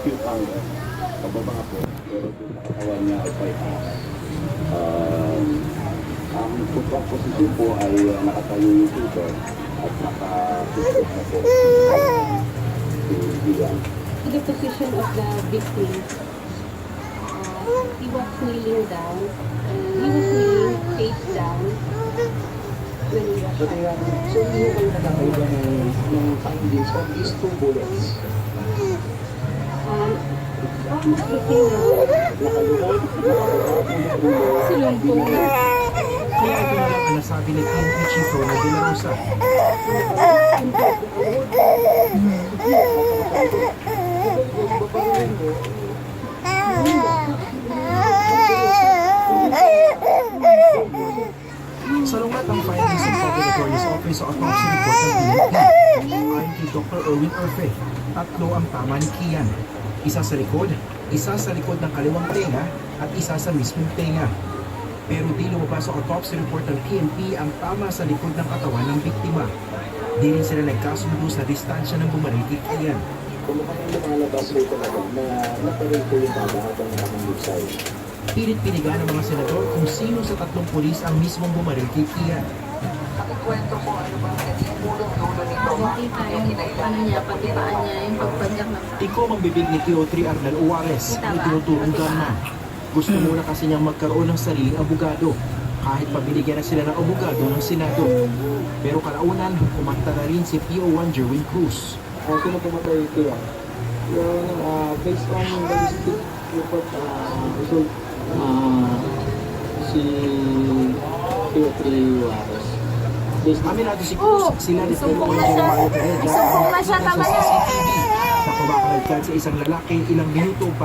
acute hunger. Pababa po, pero yung katawan niya ay 5 hours. Ang footback position po ay nakatayo yung tutor at naka-footback na po. The position of the victim, he was kneeling down, he was kneeling face down when he was shot. So, hindi ko kayo nakakaiba ng findings of these 2 bullets. Almost the same. Silumpong. Kaya ito na lang ang nasabi ni PNP Chief Ronald De La Rosa. Salungat ang findings ng Public Attorney's Office sa autopsy report ng PNP. Ayon kay Dr. Erwin Orfe, 3 ang tama ni Kian. Isa sa likod ng kaliwang tenga at isa sa mismong tenga. Pero di lumabas sa autopsy report ng PNP ang tama sa likod ng katawan ng biktima. Di rin sila nagkasundo sa distansya ng bumaril kay Kian. Kung mukhang lumalabas rin talaga na naparin ko yung baba habang nakamanlusay. Pilit-piniga ng mga senador kung sino sa 3 pulis ang mismong bumaril kay Kian. Pakikwento ko ano ba yung ulong-dulo nito. Nakita yung ano niya, pati paan niya, yung pagpadyak ng Iko magbibig ni Teotri Arnal Uwares na tinuturong gunman. Gusto muna kasi niyang magkaroon ng sariling abogado kahit pabiligyan na sila ng abogado ng Senado. Pero kalaunan, kumanta na rin si PO1 Jerwin Cruz. Sino pumatay ito yan? Based on ballistic report result, si Teotri Juarez. Aminado si Cruz, sila ni PO1 Jerwin Cruz. Isumpong na siya, tama Sa CCTV, nakumakalagkan sa isang lalaki ilang minuto pa